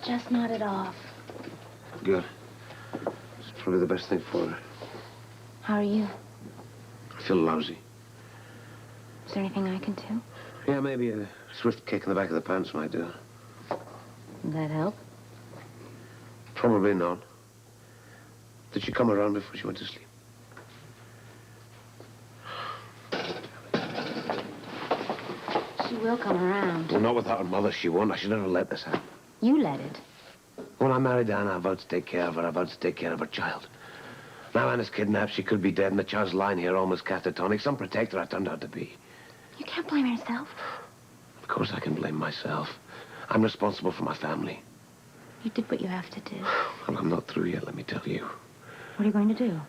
just nodded off. Good. It's probably the best thing for her. How are you? I feel lousy. Is there anything I can do? Yeah, maybe a swift kick in the back of the pants might do. Would that help? Probably not. Did she come around before she went to sleep? She will come around. Well, not without her mother, she won't. I should never let this happen. You let it. When I married Anna, I vowed to take care of her. I vowed to take care of her child. Now Anna's kidnapped. She could be dead, and the child's lying here almost catatonic. Some protector I turned out to be. You can't blame yourself. Of course I can blame myself. I'm responsible for my family. You did what you have to do. Well, I'm not through yet, let me tell you. What are you going to do?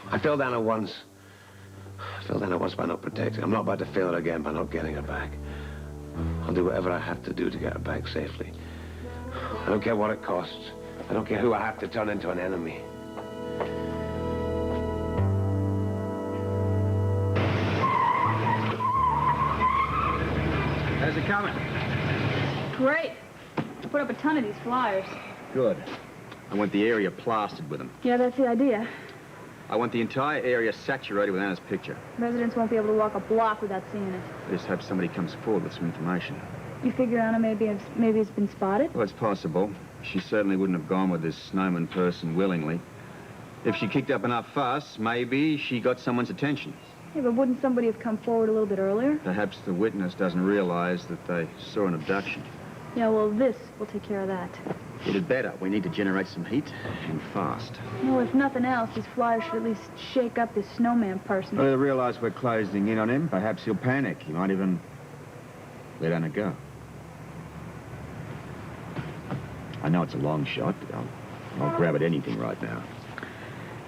I failed Anna once. I failed Anna once by not protecting. I'm not about to fail her again by not getting her back. I'll do whatever I have to do to get her back safely. I don't care what it costs. I don't care who I have to turn into an enemy. How's it coming? Great. Put up a ton of these flyers. Good. I want the area plastered with them. Yeah, that's the idea. I want the entire area saturated with Anna's picture. Residents won't be able to walk a block without seeing it. I just hope somebody comes forward with some information. You figure Anna maybe has been spotted? Well, it's possible. She certainly wouldn't have gone with this snowman person willingly. If she kicked up enough fuss, maybe she got someone's attention. Yeah, but wouldn't somebody have come forward a little bit earlier? Perhaps the witness doesn't realize that they saw an abduction. Yeah, well, this will take care of that. It had better. We need to generate some heat, and fast. Well, if nothing else, these flyers should at least shake up this snowman person. Well, he'll realize we're closing in on him. Perhaps he'll panic. He might even let Anna go. I know it's a long shot, but I'll grab at anything right now.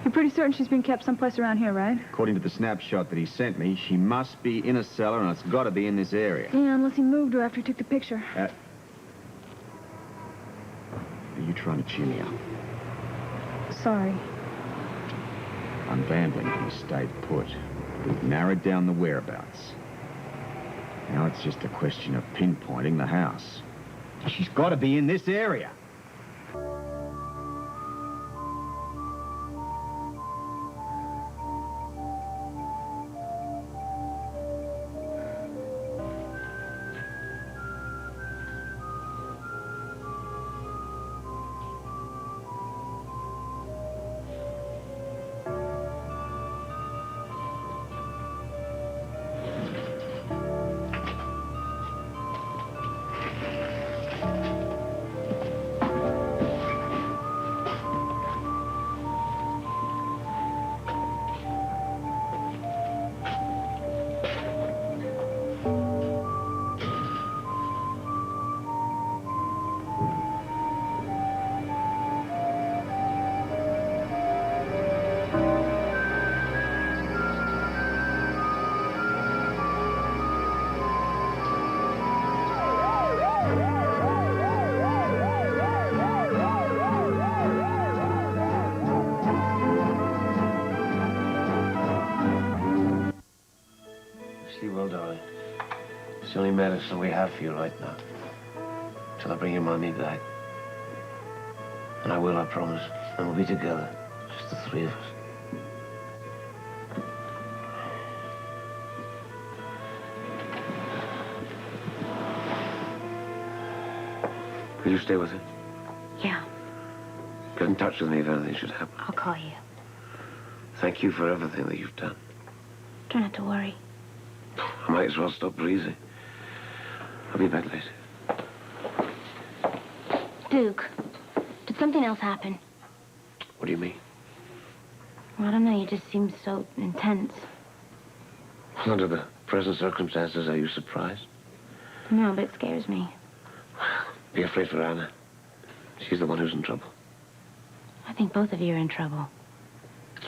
You're pretty certain she's been kept someplace around here, right? According to the snapshot that he sent me, she must be in a cellar, and it's got to be in this area. Yeah, unless he moved her after he took the picture. Are you trying to cheer me up? Sorry. I'm rambling if you stayed put. We've narrowed down the whereabouts. Now it's just a question of pinpointing the house. She's got to be in this area. It's the only medicine we have for you right now. Till I bring your mommy back. And I will, I promise. And we'll be together. Just the three of us. Will you stay with her? Yeah, Get in touch with me if anything should happen. I'll call you. Thank you for everything that you've done. Try not to worry. I might as well stop breathing. I'll be back later. Duke, did something else happen? What do you mean? Well, I don't know, you just seem so intense. Under the present circumstances, are you surprised? No, but it scares me. Be afraid for Anna. She's the one who's in trouble. I think both of you are in trouble.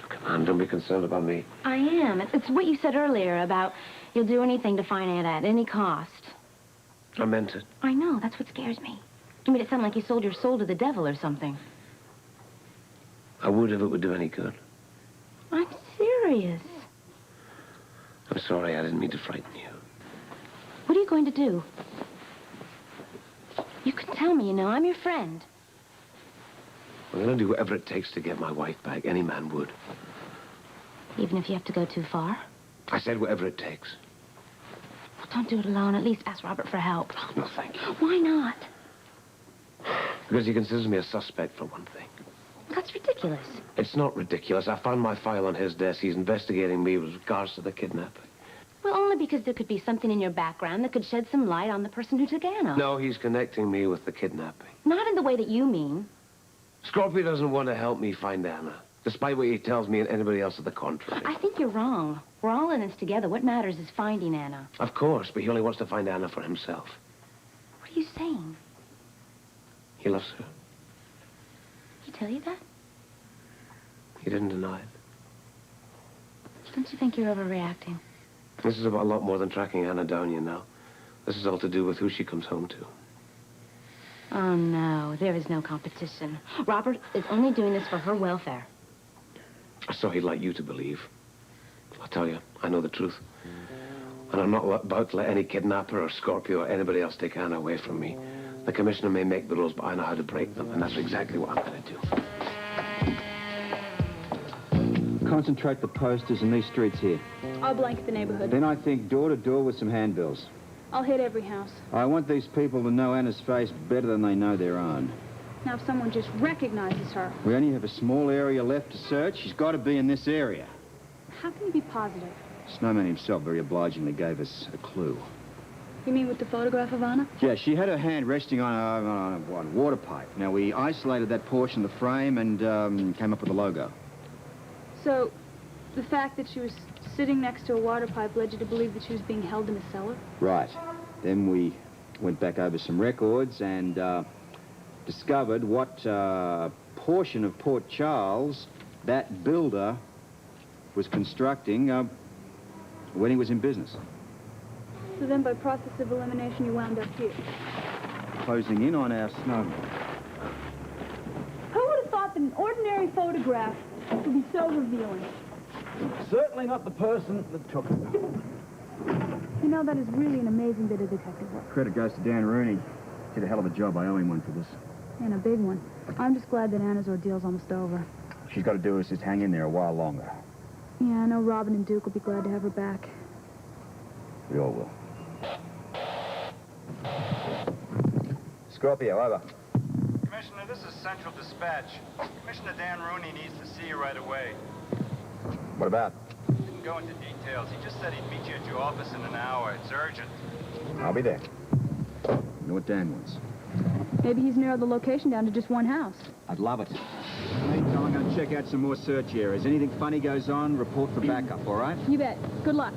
Come on, don't be concerned about me. I am. It's what you said earlier about you'll do anything to find Anna at any cost. I meant it. I know, that's what scares me. You made it sound like you sold your soul to the devil or something. I would if it would do any good. I'm serious. I'm sorry, I didn't mean to frighten you. What are you going to do? You can tell me, you know, I'm your friend. I'm going to do whatever it takes to get my wife back. Any man would. Even if you have to go too far? I said whatever it takes. Well, don't do it alone. At least ask Robert for help. No, thank you. Why not? Because he considers me a suspect, for one thing. That's ridiculous. It's not ridiculous. I found my file on his desk. He's investigating me with regards to the kidnapping. Well, only because there could be something in your background that could shed some light on the person who took Anna. No, he's connecting me with the kidnapping. Not in the way that you mean. Scorpio doesn't want to help me find Anna, despite what he tells me and anybody else to the contrary. I think you're wrong. We're all in this together. What matters is finding Anna. Of course, but he only wants to find Anna for himself. What are you saying? He loves her. He tell you that? He didn't deny it. Don't you think you're overreacting? This is about a lot more than tracking Anna down, you know. This is all to do with who she comes home to. Oh, no. There is no competition. Robert is only doing this for her welfare. So he'd like you to believe. I'll tell you, I know the truth. And I'm not about to let any kidnapper or Scorpio or anybody else take Anna away from me. The commissioner may make the rules, but I know how to break them, and that's exactly what I'm going to do. Concentrate the posters in these streets here. I'll blanket the neighborhood. Then I think door to door with some handbills. I'll hit every house. I want these people to know Anna's face better than they know their own. Now, if someone just recognizes her, We only have a small area left to search. She's got to be in this area. how can you be positive? Snowman himself very obligingly gave us a clue. You mean with the photograph of Anna? Yeah, she had her hand resting on a water pipe. Now, we isolated that portion of the frame and came up with the logo. So, the fact that she was sitting next to a water pipe led you to believe that she was being held in a cellar? Right. Then we went back over some records and discovered what portion of Port Charles that builder was constructing when he was in business. So then, by process of elimination, you wound up here. Closing in on our snowman. Who would have thought that an ordinary photograph would be so revealing? Certainly not the person that took it. You know, that is really an amazing bit of detective work. Credit goes to Dan Rooney. Did a hell of a job. I owe him one for this. And a big one. I'm just glad that Anna's ordeal's almost over. She's got to do is just hang in there a while longer. Yeah, I know Robin and Duke will be glad to have her back. We all will. Scorpio, over. Commissioner, this is Central Dispatch. Commissioner Dan Rooney needs to see you right away. What about? Didn't go into details. He just said he'd meet you at your office in an hour. It's urgent. I'll be there. You know what Dan wants. Maybe he's narrowed the location down to just one house. I'd love it. Meantime, I'm going to check out some more search areas. Anything funny goes on, report for backup, all right? You bet. Good luck.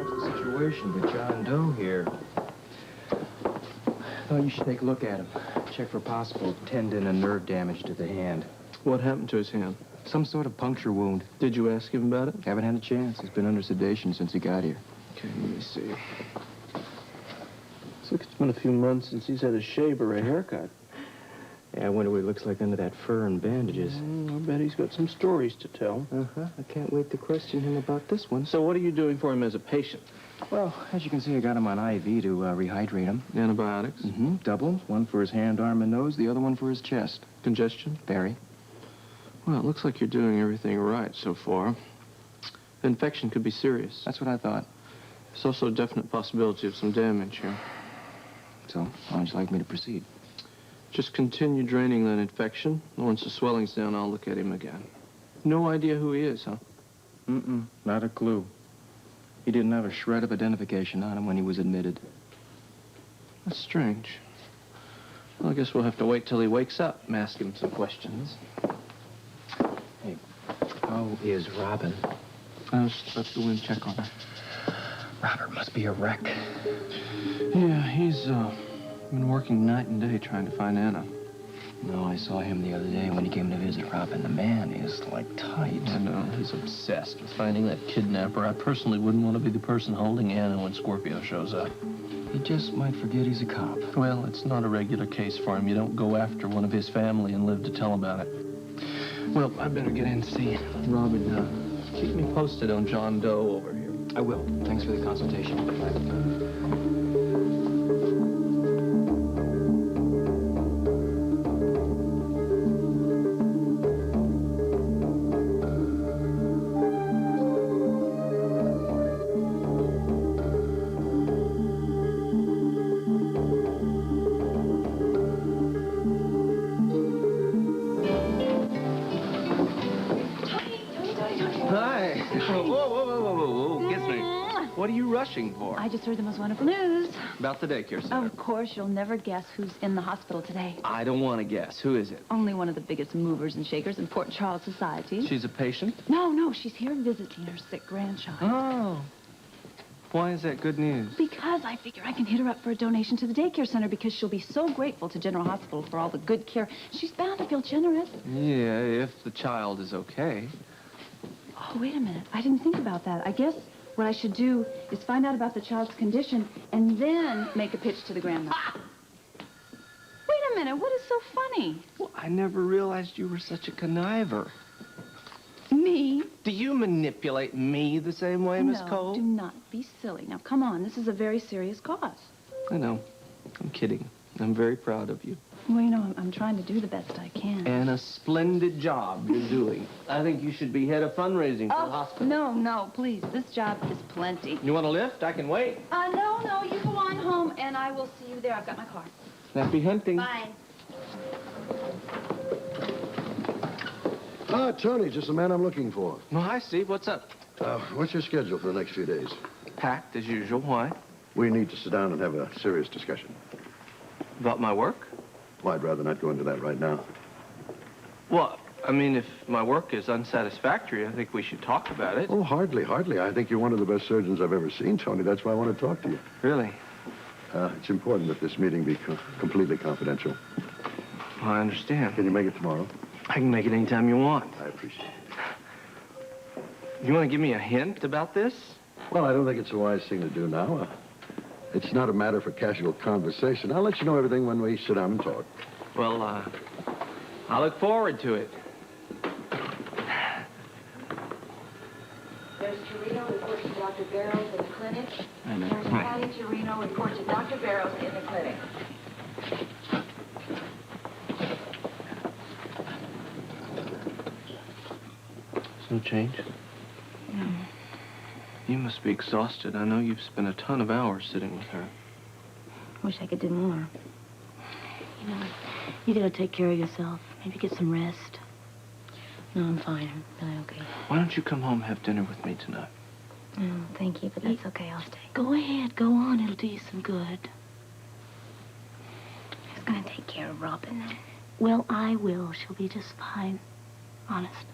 What's the situation with John Doe here? thought you should take a look at him. Check for possible tendon and nerve damage to the hand. What happened to his hand? Some sort of puncture wound. Did you ask him about it? Haven't had a chance. He's been under sedation since he got here. Okay, let me see. Looks like it's been a few months since he's had a shave or a haircut. Yeah, I wonder what he looks like under that fur and bandages. I bet he's got some stories to tell. Uh-huh. I can't wait to question him about this one. So what are you doing for him as a patient? Well, as you can see, I got him on IV to rehydrate him. Antibiotics? Mm-hmm. Double. One for his hand, arm, and nose. The other one for his chest. Congestion? Very. Well, it looks like you're doing everything right so far. The infection could be serious. That's what I thought. There's also a definite possibility of some damage here. So, how would you like me to proceed? Just continue draining that infection. Once the swelling's down, I'll look at him again. No idea who he is, huh? Mm-mm. Not a clue. He didn't have a shred of identification on him when he was admitted. That's strange. Well, I guess we'll have to wait till he wakes up and ask him some questions. Hey, how is Robin? I was about to go in and check on her. Robert must be a wreck. Yeah, he's been working night and day trying to find Anna. No, I saw him the other day when he came to visit Robin. The man is, like, tight. I know. He's obsessed with finding that kidnapper. I personally wouldn't want to be the person holding Anna when Scorpio shows up. He just might forget he's a cop. Well, it's not a regular case for him. You don't go after one of his family and live to tell about it. Well, I better get in and see Robin. Keep me posted on John Doe over here. I will. Thanks for the consultation. Hi. Whoa, whoa, whoa, whoa, whoa, whoa. Kiss me. What are you rushing for? I just heard the most wonderful news. About the daycare center. Of course, you'll never guess who's in the hospital today. I don't want to guess. Who is it? Only one of the biggest movers and shakers in Port Charles society. She's a patient? No, she's here visiting her sick grandchild. Oh. Why is that good news? Because I figure I can hit her up for a donation to the daycare center because she'll be so grateful to General Hospital for all the good care. She's bound to feel generous. Yeah, if the child is okay. Oh, wait a minute. I didn't think about that. I guess what I should do is find out about the child's condition and then make a pitch to the grandmother. Wait a minute. What is so funny? Well, I never realized you were such a conniver. Me? Do you manipulate me the same way, Miss Cole? No, do not be silly. Now, come on. This is a very serious cause. I know. I'm kidding. I'm very proud of you. Well, you know, I'm trying to do the best I can. And a splendid job you're doing. I think you should be head of fundraising for the hospital. No, please. This job is plenty. You want a lift? I can wait. No, you go on home, and I will see you there. I've got my car. Happy hunting. Bye. Ah, Tony, just the man I'm looking for. Well, hi, Steve. What's up? What's your schedule for the next few days? Packed as usual. Why? We need to sit down and have a serious discussion. About my work? Well, I'd rather not go into that right now. Well, I mean, if my work is unsatisfactory, I think we should talk about it. Oh, hardly. I think you're one of the best surgeons I've ever seen, Tony. That's why I want to talk to you. Really? It's important that this meeting be completely confidential. Well, I understand. Can you make it tomorrow? I can make it anytime you want. I appreciate it. You want to give me a hint about this? Well, I don't think it's a wise thing to do now. It's not a matter for casual conversation. I'll let you know everything when we sit down and talk. Well, I look forward to it. There's Torino reports to Dr. Barrows in the clinic. I know. There's Patty Torino reports to Dr. Barrows in the clinic. No change? No. You must be exhausted. I know you've spent a ton of hours sitting with her. Wish I could do more. You know, you gotta take care of yourself. Maybe get some rest. No, I'm fine. I'm really okay. Why don't you come home and have dinner with me tonight? No, thank you, but that's okay. I'll stay. Go ahead. Go on. It'll do you some good. Who's gonna take care of Robin? Well, I will. She'll be just fine. Honest.